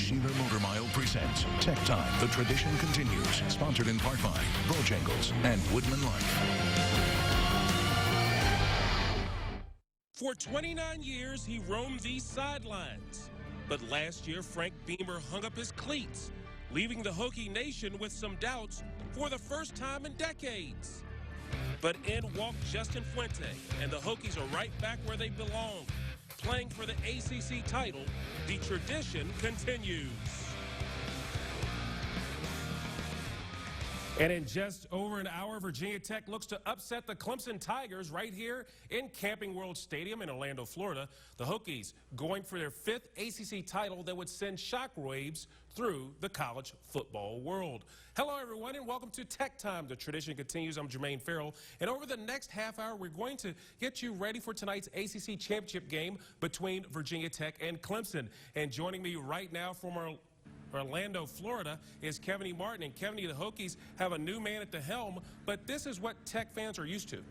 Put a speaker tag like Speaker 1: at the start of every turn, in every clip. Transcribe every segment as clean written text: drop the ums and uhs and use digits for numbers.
Speaker 1: Sheeler Motor Mile presents Tech Time, the tradition continues. Sponsored in part by Bojangles and Woodman Life.
Speaker 2: For 29 years, he roamed these sidelines. But last year, Frank Beamer hung up his cleats, leaving the Hokie Nation with some doubts for the first time in decades. But in walked Justin Fuente, and the Hokies are right back where they belong, playing for the ACC title. The tradition continues. And in just over an hour, Virginia Tech looks to upset the Clemson Tigers right here in Camping World Stadium in Orlando, Florida. The Hokies going for their 5th ACC title that would send shockwaves through the college football world. Hello, everyone, and welcome to Tech Time. The tradition continues. I'm Jermaine Ferrell, and over the next half hour, we're going to get you ready for tonight's ACC championship game between Virginia Tech and Clemson. And joining me right now from Orlando, Florida, is Kevaney Martin. And Kevaney, the Hokies have a new man at the helm, but this is what Tech fans are used to.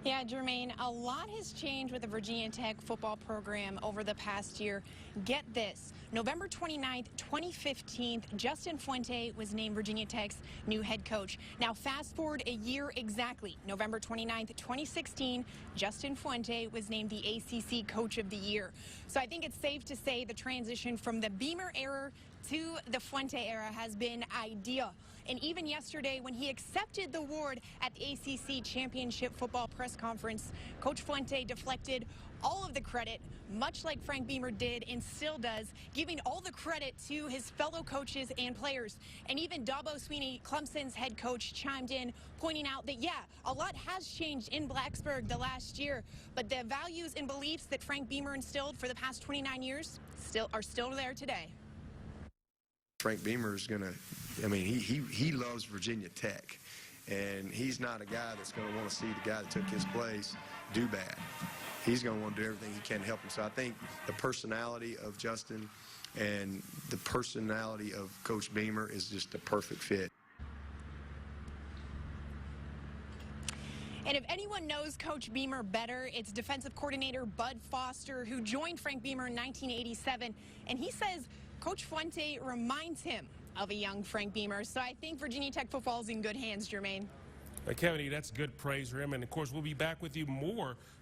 Speaker 3: Yeah, Jermaine, a lot has changed with the Virginia Tech football program over the past year. Get this, November 29th, 2015, Justin Fuente was named Virginia Tech's new head coach. Now, fast forward a year exactly, November 29th, 2016, Justin Fuente was named the ACC Coach of the Year. So I think it's safe to say the transition from the Beamer era to the Fuente era has been ideal. And even yesterday, when he accepted the award at the ACC Championship Football Press Conference, Coach Fuente deflected all of the credit, much like Frank Beamer did and still does, giving all the credit to his fellow coaches and players. And even Dabo Swinney, Clemson's head coach, chimed in, pointing out that, yeah, a lot has changed in Blacksburg the last year, but the values and beliefs that Frank Beamer instilled for the past 29 years are still there today.
Speaker 4: Frank Beamer is going to, I mean, he loves Virginia Tech, and he's not a guy that's going to want to see the guy that took his place do bad. He's going to want to do everything he can to help him. So I think the personality of Justin and the personality of Coach Beamer is just a perfect fit.
Speaker 3: And if anyone knows Coach Beamer better, it's defensive coordinator Bud Foster, who joined Frank Beamer in 1987. And he says Coach Fuente reminds him of a young Frank Beamer. So I think Virginia Tech football is in good hands, Jermaine.
Speaker 2: Kevaney, that's good praise for him. And, of course, we'll be back with you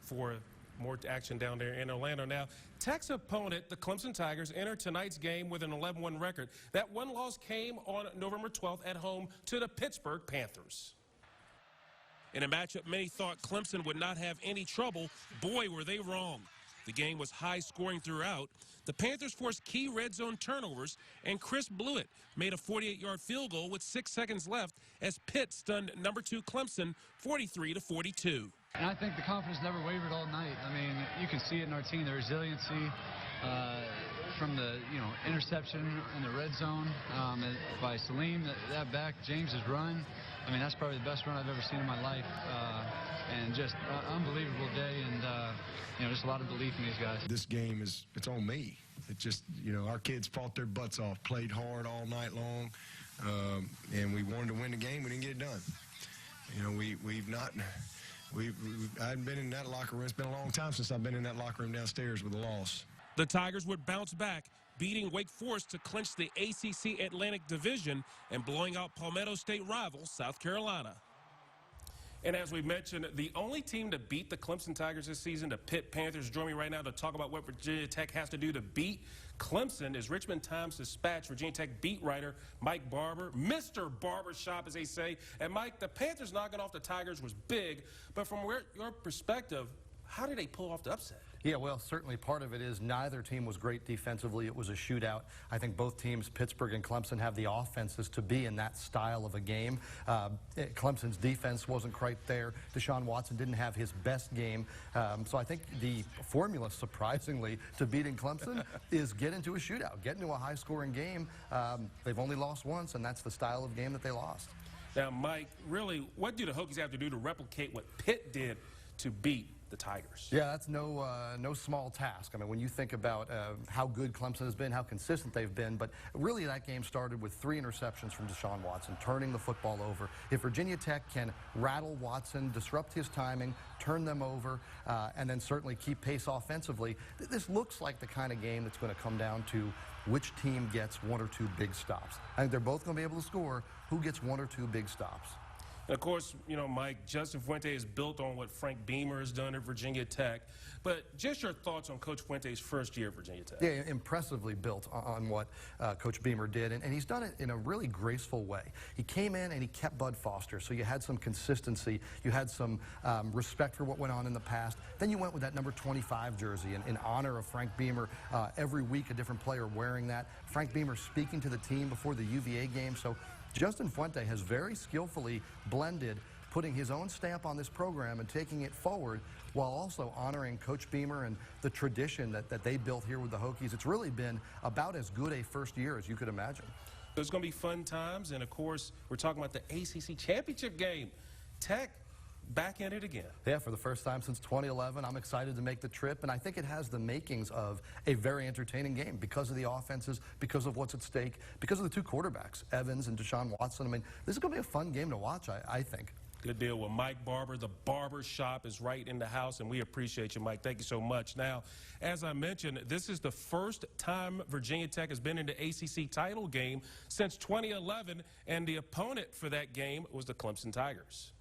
Speaker 2: for more action down there in Orlando. Now, Tech's opponent, the Clemson Tigers, entered tonight's game with an 11-1 record. That one loss came on November 12th at home to the Pittsburgh Panthers. In a matchup many thought Clemson would not have any trouble, boy, were they wrong. The game was high-scoring throughout. The Panthers forced key red zone turnovers, and Chris Blewett made a 48-yard field goal with 6 seconds left as Pitt stunned number 2 Clemson 43-42.
Speaker 5: And I think the confidence never wavered all night. I mean, you can see it in our team, the resiliency from the interception in the red zone by Salim, that back, James's run. I mean, that's probably the best run I've ever seen in my life, and just unbelievable day, and just a lot of belief in these guys.
Speaker 4: This game it's on me. It just, our kids fought their butts off, played hard all night long, and we wanted to win the game. We didn't get it done. I hadn't been in that locker room. It's been a long time since I've been in that locker room downstairs with a loss.
Speaker 2: The Tigers would bounce back, beating Wake Forest to clinch the ACC Atlantic Division and blowing out Palmetto State rival South Carolina. And as we mentioned, the only team to beat the Clemson Tigers this season, the Pitt Panthers, join me right now to talk about what Virginia Tech has to do to beat Clemson is Richmond Times-Dispatch Virginia Tech beat writer Mike Barber, Mr. Barbershop, as they say. And, Mike, the Panthers knocking off the Tigers was big, but from your perspective, how did they pull off the upset?
Speaker 6: Yeah, well, certainly part of it is neither team was great defensively. It was a shootout. I think both teams, Pittsburgh and Clemson, have the offenses to be in that style of a game. Clemson's defense wasn't quite there. Deshaun Watson didn't have his best game. So I think the formula, surprisingly, to beating Clemson is get into a shootout, get into a high-scoring game. They've only lost once, and that's the style of game that they lost.
Speaker 2: Now, Mike, really, what do the Hokies have to do to replicate what Pitt did to beat the Tigers.
Speaker 6: Yeah, that's no small task. I mean, when you think about how good Clemson has been, how consistent they've been, but really that game started with 3 interceptions from Deshaun Watson, turning the football over. If Virginia Tech can rattle Watson, disrupt his timing, turn them over, and then certainly keep pace offensively, this looks like the kind of game that's going to come down to which team gets 1 or 2 big stops. I think they're both going to be able to score. Who gets 1 or 2 big stops?
Speaker 2: And of course, you know, Mike, Justin Fuente is built on what Frank Beamer has done at Virginia Tech. But just your thoughts on Coach Fuente's first year at Virginia Tech.
Speaker 6: Yeah, impressively built on what Coach Beamer did, and he's done it in a really graceful way. He came in and he kept Bud Foster, so you had some consistency, you had some respect for what went on in the past. Then you went with that number 25 jersey in honor of Frank Beamer. Every week a different player wearing that. Frank Beamer speaking to the team before the UVA game. So Justin Fuente has very skillfully blended putting his own stamp on this program and taking it forward while also honoring Coach Beamer and the tradition that they built here with the Hokies. It's really been about as good a first year as you could imagine.
Speaker 2: There's going to be fun times, and of course, we're talking about the ACC championship game. Tech back in it again.
Speaker 6: Yeah, for the first time since 2011. I'm excited to make the trip, and I think it has the makings of a very entertaining game because of the offenses, because of what's at stake, because of the 2 quarterbacks, Evans and Deshaun Watson. I mean, this is going to be a fun game to watch, I think.
Speaker 2: Good deal. Well, Mike Barber, the barber shop is right in the house, and we appreciate you, Mike. Thank you so much. Now, as I mentioned, this is the first time Virginia Tech has been in the ACC title game since 2011, and the opponent for that game was the Clemson Tigers.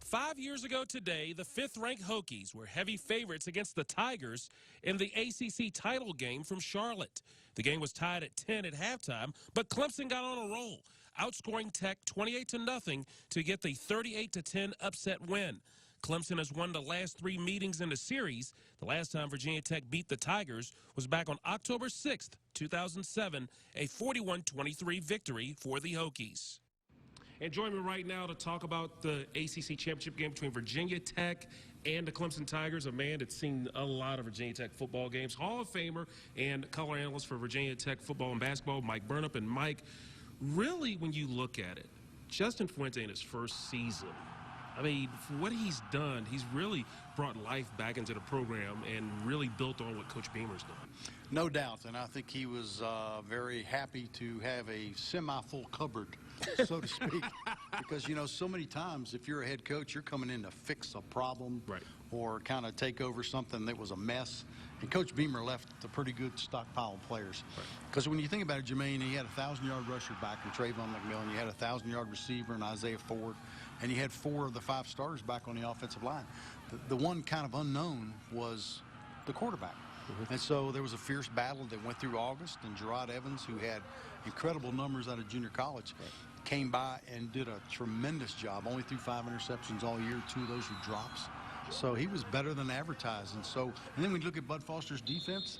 Speaker 2: 5 years ago today, the 5th-ranked Hokies were heavy favorites against the Tigers in the ACC title game from Charlotte. The game was tied at 10 at halftime, but Clemson got on a roll, outscoring Tech 28-0 to get the 38-10 upset win. Clemson has won the last 3 meetings in the series. The last time Virginia Tech beat the Tigers was back on October 6th, 2007, a 41-23 victory for the Hokies. And join me right now to talk about the ACC championship game between Virginia Tech and the Clemson Tigers, a man that's seen a lot of Virginia Tech football games, Hall of Famer and color analyst for Virginia Tech football and basketball, Mike Burnup. And Mike, really, when you look at it, Justin Fuente in his first season, I mean, for what he's done, he's really brought life back into the program and really built on what Coach Beamer's done.
Speaker 7: No doubt, and I think he was very happy to have a semi-full cupboard, so to speak, because, you know, so many times if you're a head coach, you're coming in to fix a problem or kind of take over something that was a mess. And Coach Beamer left a pretty good stockpile of players. Because when you think about it, Jermaine, he had a 1,000-yard rusher back in Trayvon McMillan. You had a 1,000-yard receiver in Isaiah Ford. And you had 4 of the 5 starters back on the offensive line. The one kind of unknown was the quarterback. And so there was a fierce battle that went through August, and Gerard Evans, who had incredible numbers out of junior college, came by and did a tremendous job. Only threw 5 interceptions all year, 2 of those were drops. So he was better than advertised. And then when you look at Bud Foster's defense,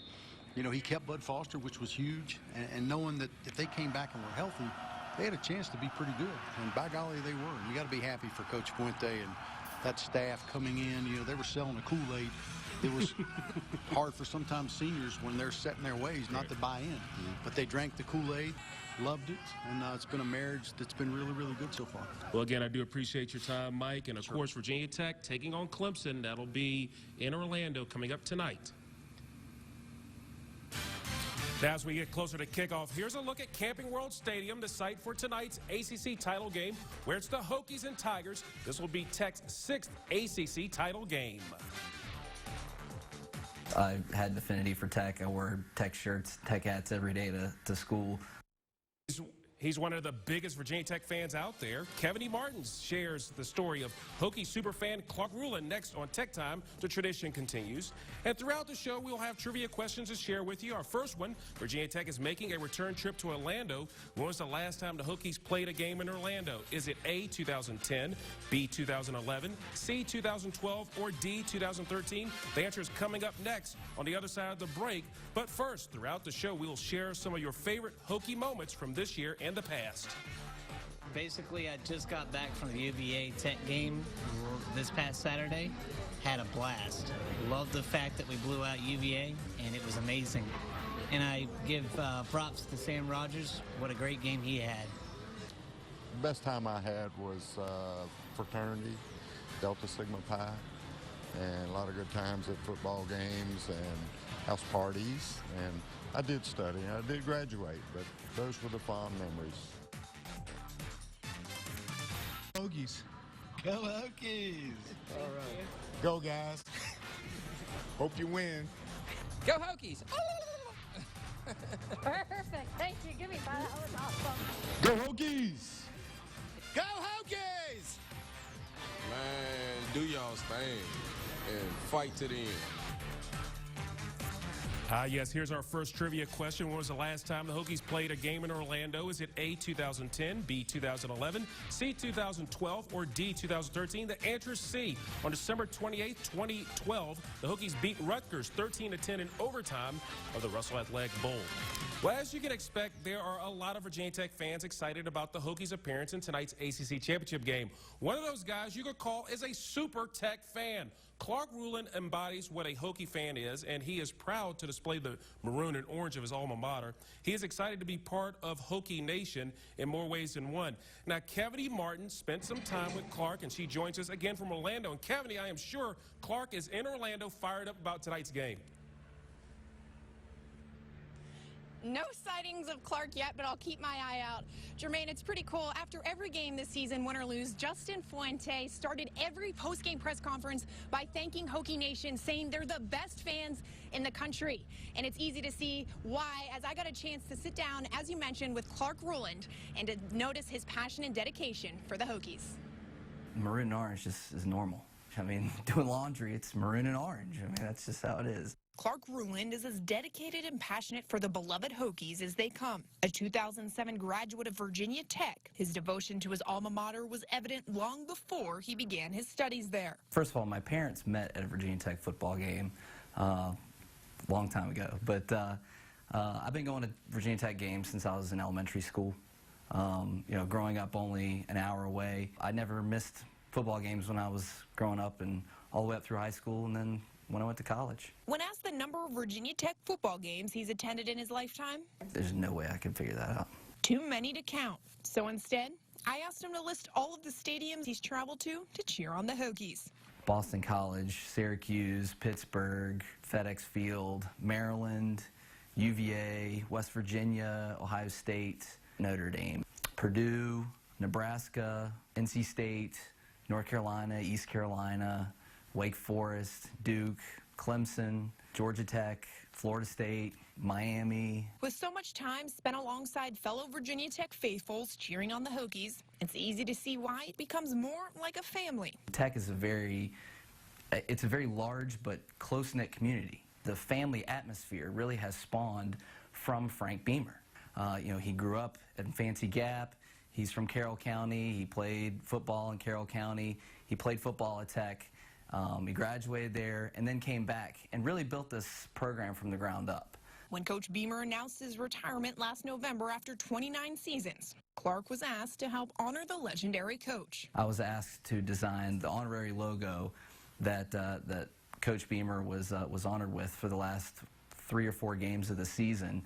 Speaker 7: you know, he kept Bud Foster, which was huge, and knowing that if they came back and were healthy, they had a chance to be pretty good. And by golly, they were. And you got to be happy for Coach Fuente and that staff coming in. You know, they were selling a Kool-Aid. It was hard for sometimes seniors when they're set in their ways not to buy in. But they drank the Kool-Aid, loved it, and it's been a marriage that's been really, really good so far.
Speaker 2: Well, again, I do appreciate your time, Mike. And, of course, Virginia Tech taking on Clemson. That'll be in Orlando coming up tonight. Now, as we get closer to kickoff, here's a look at Camping World Stadium, the site for tonight's ACC title game, where it's the Hokies and Tigers. This will be Tech's 6th ACC title game.
Speaker 8: I had an affinity for Tech. I wore Tech shirts, Tech hats every day to school.
Speaker 2: He's one of the biggest Virginia Tech fans out there. Kevaney Martins shares the story of Hokie superfan Clark Rulin next on Tech Time. The tradition continues. And throughout the show, we'll have trivia questions to share with you. Our first one, Virginia Tech is making a return trip to Orlando. When was the last time the Hokies played a game in Orlando? Is it A, 2010, B, 2011, C, 2012, or D, 2013? The answer is coming up next on the other side of the break. But first, throughout the show, we'll share some of your favorite Hokie moments from this year and the past.
Speaker 9: Basically, I just got back from the UVA Tech game this past Saturday. Had a blast. Loved the fact that we blew out UVA, and it was amazing. And I give props to Sam Rogers. What a great game he had.
Speaker 10: The best time I had was fraternity, Delta Sigma Pi. and a lot of good times at football games and house parties. And I did study. I did graduate, but those were the fond memories.
Speaker 11: Hokies. Go Hokies.
Speaker 10: All right. Go, guys. Hope you win.
Speaker 12: Go Hokies.
Speaker 13: Perfect. Thank you. Give me that. That was awesome.
Speaker 10: Go Hokies.
Speaker 11: Go Hokies.
Speaker 14: Man, do y'all's thing and fight to the end.
Speaker 2: Yes, here's our first trivia question. When was the last time the Hokies played a game in Orlando? Is it A, 2010, B, 2011, C, 2012, or D, 2013? The answer is C. On December 28, 2012, the Hokies beat Rutgers 13-10 in overtime of the Russell Athletic Bowl. Well, as you can expect, there are a lot of Virginia Tech fans excited about the Hokies' appearance in tonight's ACC Championship game. One of those guys you could call is a super Tech fan. Clark Rulin embodies what a Hokie fan is, and he is proud to display the maroon and orange of his alma mater. He is excited to be part of Hokie Nation in more ways than one. Now, Kevaney Martin spent some time with Clark, and she joins us again from Orlando. And Kevaney, I am sure Clark is in Orlando fired up about tonight's game.
Speaker 3: No sightings of Clark yet, but I'll keep my eye out. Jermaine, it's pretty cool. After every game this season, win or lose, Justin Fuente started every post-game press conference by thanking Hokie Nation, saying they're the best fans in the country. And it's easy to see why, as I got a chance to sit down, as you mentioned, with Clark Ruland and to notice his passion and dedication for the Hokies.
Speaker 8: Maroon and orange just is normal. I mean, doing laundry, it's maroon and orange. I mean, that's just how it is.
Speaker 3: Clark Ruland is as dedicated and passionate for the beloved Hokies as they come. A 2007 graduate of Virginia Tech, his devotion to his alma mater was evident long before he began his studies there.
Speaker 8: First of all, my parents met at a Virginia Tech football game a long time ago. But I've been going to Virginia Tech games since I was in elementary school. You know, growing up only an hour away, I never missed football games when I was growing up and all the way up through high school and then when I went to college.
Speaker 3: When asked the number of Virginia Tech football games he's attended in his lifetime,
Speaker 8: There's no way I can figure that out.
Speaker 3: too many to count. So instead, I asked him to list all of the stadiums he's traveled to cheer on the Hokies.
Speaker 8: Boston College, Syracuse, Pittsburgh, FedEx Field, Maryland, UVA, West Virginia, Ohio State, Notre Dame, Purdue, Nebraska, NC State, North Carolina, East Carolina, Wake Forest, Duke, Clemson, Georgia Tech, Florida State, Miami.
Speaker 3: With so much time spent alongside fellow Virginia Tech faithfuls cheering on the Hokies, it's easy to see why it becomes more like a family.
Speaker 8: Tech is it's a very large but close-knit community. The family atmosphere really has spawned from Frank Beamer. You know, he grew up in Fancy Gap. He's from Carroll County. He played football in Carroll County. He played football at Tech. He graduated there and then came back and really built this program from the ground up.
Speaker 3: When Coach Beamer announced his retirement last November after 29 seasons, Clark was asked to help honor the legendary coach.
Speaker 8: I was asked to design the honorary logo that that Coach Beamer was honored with for the last 3 or 4 games of the season.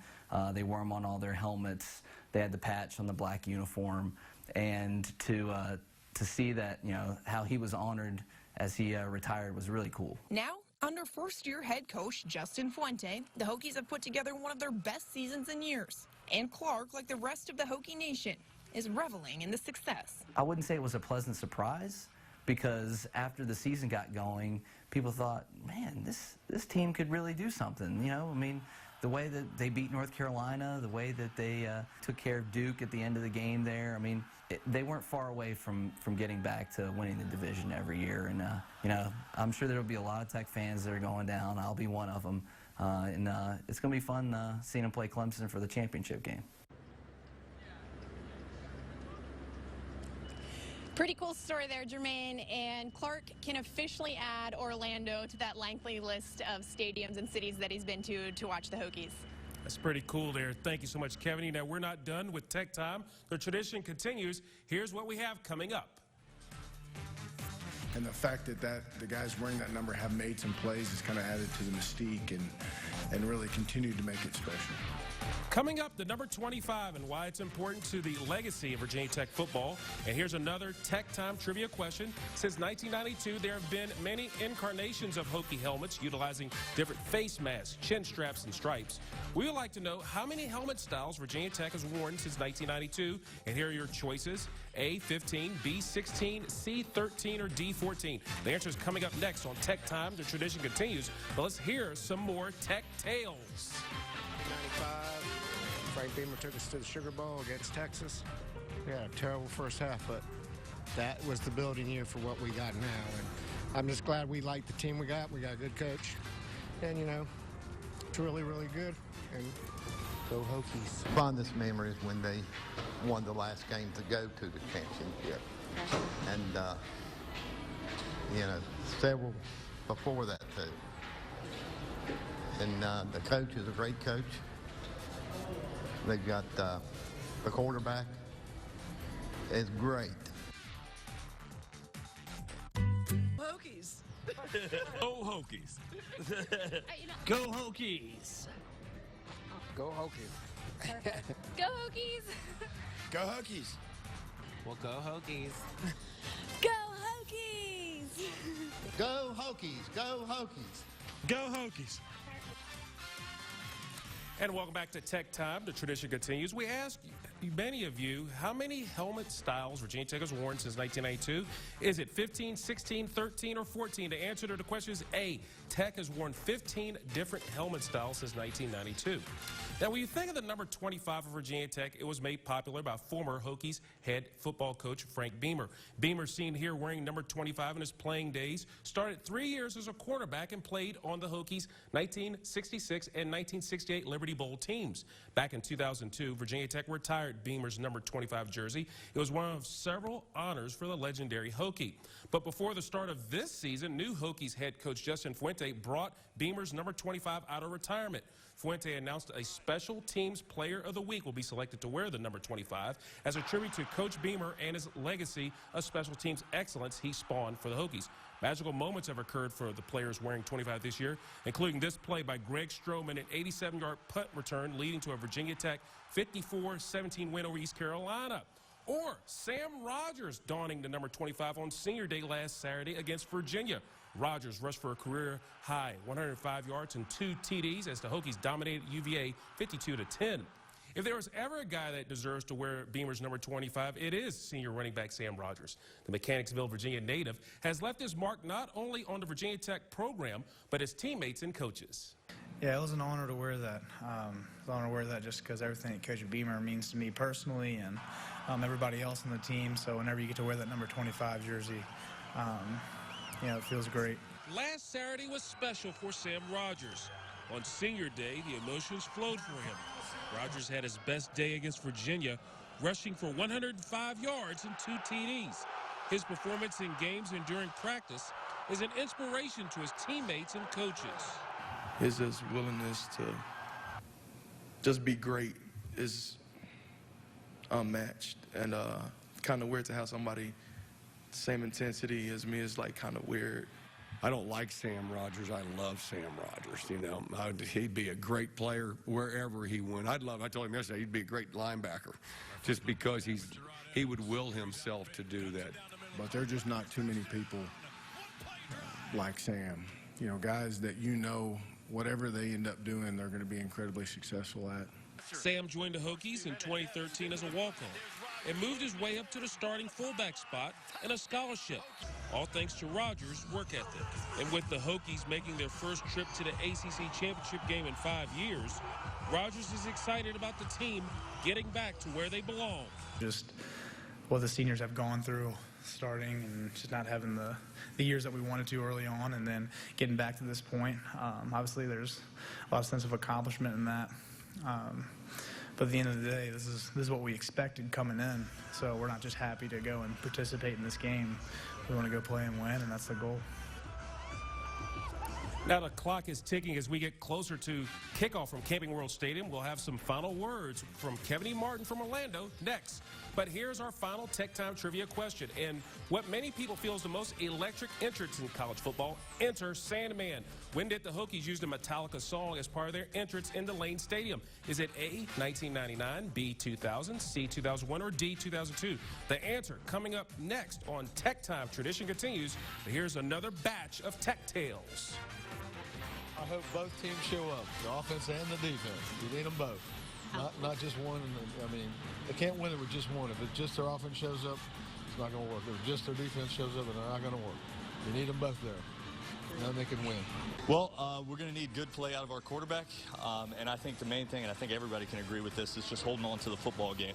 Speaker 8: They wore them on all their helmets. They had the patch on the black uniform, and to see that, you know, how he was honored as he retired was really cool.
Speaker 3: Now, under first-year head coach Justin Fuente, the Hokies have put together one of their best seasons in years. And Clark, like the rest of the Hokie Nation, is reveling in the success.
Speaker 8: I wouldn't say it was a pleasant surprise, because after the season got going, people thought, man, this team could really do something. You know, I mean, the way that they beat North Carolina, the way that they took care of Duke at the end of the game there, I mean, they weren't far away from getting back to winning the division every year. And, you know, I'm sure there will be a lot of Tech fans that are going down. I'll be one of them. And it's going to be fun seeing them play Clemson for the championship game.
Speaker 3: Pretty cool story there, Jermaine. And Clark can officially add Orlando to that lengthy list of stadiums and cities that he's been to watch the Hokies.
Speaker 2: That's pretty cool there. Thank you so much, Kevaney. Now, we're not done with Tech Time. The tradition continues. Here's what we have coming up.
Speaker 11: And the fact that the guys wearing that number have made some plays has kind of added to the mystique. And
Speaker 12: and really continued to make it special.
Speaker 2: Coming up, the number 25 and why it's important to the legacy of Virginia Tech football. And here's another Tech Time trivia question. Since 1992, there have been many incarnations of Hokie helmets utilizing different face masks, chin straps, and stripes. We would like to know how many helmet styles Virginia Tech has worn since 1992. And here are your choices: A, 15, B, 16, C, 13, or D, 14. The answer is coming up next on Tech Time. The tradition continues. But let's hear some more Tech tales.
Speaker 15: 95, Frank Beamer took us to the Sugar Bowl against Texas. We had a terrible first half, but that was the building year for what we got now. And I'm just glad we like the team we got. We got a good coach. And, you know, it's really, really good. And go Hokies.
Speaker 10: Fondest memories when they won the last game to go to the championship. And, you know, several before that, too. And the coach is a great coach. They've got the quarterback is great.
Speaker 16: Hokies.
Speaker 2: Go Hokies.
Speaker 16: Go Hokies.
Speaker 15: Go Hokies.
Speaker 13: Go Hokies.
Speaker 11: Go Hokies.
Speaker 16: Well, go Hokies.
Speaker 13: Go Hokies.
Speaker 10: Go Hokies. Go Hokies.
Speaker 2: Go Hokies. And welcome back to Tech Time. The tradition continues. We asked many of you how many helmet styles Virginia Tech has worn since 1992. Is it 15, 16, 13, or 14? The answer to the question is A. Tech has worn 15 different helmet styles since 1992. Now, when you think of the number 25 of Virginia Tech, it was made popular by former Hokies head football coach Frank Beamer. Beamer, seen here wearing number 25 in his playing days, started 3 years as a quarterback and played on the Hokies' 1966 and 1968 Liberty Bowl teams. Back in 2002, Virginia Tech retired Beamer's number 25 jersey. It was one of several honors for the legendary Hokie. But before the start of this season, new Hokies head coach Justin Fuente brought Beamer's number 25 out of retirement. Fuente announced a special teams player of the week will be selected to wear the number 25 as a tribute to Coach Beamer and his legacy of special teams excellence he spawned for the Hokies. Magical moments have occurred for the players wearing 25 this year, including this play by Greg Stroman, an 87-yard punt return leading to a Virginia Tech 54-17 win over East Carolina. Or Sam Rogers donning the number 25 on senior day last Saturday against Virginia. Rogers rushed for a career-high 105 yards and 2 TDs as the Hokies dominated UVA 52-10. If there was ever a guy that deserves to wear Beamer's number 25, it is senior running back Sam Rogers. The Mechanicsville, Virginia native has left his mark not only on the Virginia Tech program, but his teammates and coaches.
Speaker 17: Yeah, it was an honor to wear that. It was an honor to wear that just because everything that Coach Beamer means to me personally and everybody else on the team. So whenever you get to wear that number 25 jersey, you know, it feels great.
Speaker 2: Last Saturday was special for Sam Rogers. On senior day, the emotions flowed for him. Rogers had his best day against Virginia, rushing for 105 yards and 2 TDs. His performance in games and during practice is an inspiration to his teammates and coaches.
Speaker 18: His willingness to just be great is unmatched, and kind of weird to have somebody same intensity as me is like kind of weird.
Speaker 19: I don't like Sam Rogers. I love Sam Rogers. You know, he'd be a great player wherever he went. I told him yesterday he'd be a great linebacker, just because he would will himself to do that.
Speaker 12: But there are just not too many people like Sam. You know, guys that you know, whatever they end up doing, they're going to be incredibly successful at.
Speaker 2: Sam joined the Hokies in 2013 as a walk-on and moved his way up to the starting fullback spot and a scholarship, all thanks to Rogers' work ethic. And with the Hokies making their first trip to the ACC championship game in 5 years, Rogers is excited about the team getting back to where they belong.
Speaker 17: Just what the seniors have gone through starting and just not having the years that we wanted to early on, and then getting back to this point. Obviously, there's a lot of sense of accomplishment in that. But at the end of the day, this is what we expected coming in. So we're not just happy to go and participate in this game. We want to go play and win, and that's the goal.
Speaker 2: Now the clock is ticking as we get closer to kickoff from Camping World Stadium. We'll have some final words from Kevaney Martin from Orlando next. But here's our final Tech Time trivia question. And what many people feel is the most electric entrance in college football, Enter Sandman. When did the Hokies use the Metallica song as part of their entrance into Lane Stadium? Is it A, 1999, B, 2000, C, 2001, or D, 2002? The answer coming up next on Tech Time. Tradition continues. But here's another batch of Tech Tales.
Speaker 20: I hope both teams show up, the offense and the defense. You need them both, not just one. I mean, they can't win it with just one. If it's just their offense shows up, it's not going to work. If just their defense shows up, they're not going to work. You need them both there. Then they can win.
Speaker 21: Well, we're going to need good play out of our quarterback, and I think the main thing, and I think everybody can agree with this, is just holding on to the football game.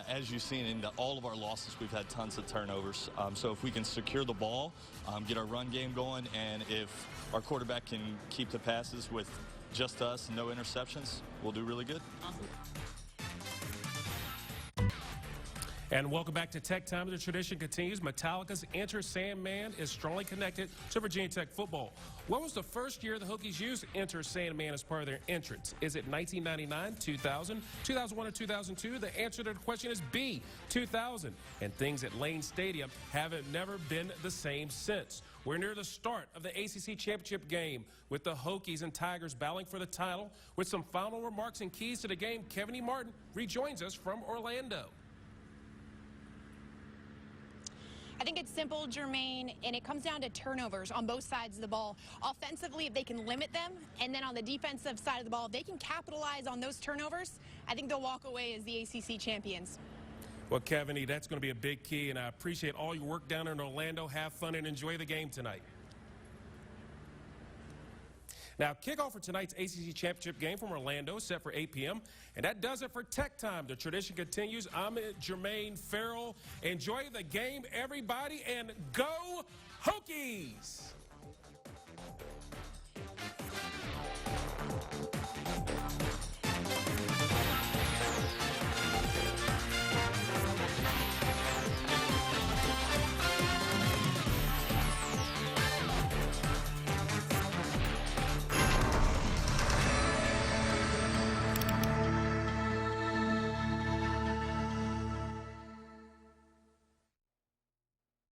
Speaker 21: As you've seen in all of our losses, we've had tons of turnovers. So if we can secure the ball, get our run game going, and if our quarterback can keep the passes with just us and no interceptions, we'll do really good.
Speaker 2: Awesome. And welcome back to Tech Time. The tradition continues. Metallica's Enter Sandman is strongly connected to Virginia Tech football. What was the first year the Hokies used Enter Sandman as part of their entrance? Is it 1999, 2000, 2001, or 2002? The answer to the question is B, 2000. And things at Lane Stadium haven't never been the same since. We're near the start of the ACC Championship game with the Hokies and Tigers battling for the title. With some final remarks and keys to the game, Kevaney Martin rejoins us from Orlando.
Speaker 3: I think it's simple, Jermaine, and it comes down to turnovers on both sides of the ball. Offensively, if they can limit them, and then on the defensive side of the ball, if they can capitalize on those turnovers, I think they'll walk away as the ACC champions.
Speaker 2: Well, Kevaney, that's going to be a big key, and I appreciate all your work down in Orlando. Have fun and enjoy the game tonight. Now, kickoff for tonight's ACC Championship game from Orlando is set for 8 p.m. And that does it for Tech Time. The tradition continues. I'm Jermaine, Ferrell. Enjoy the game, everybody, and go Hokies!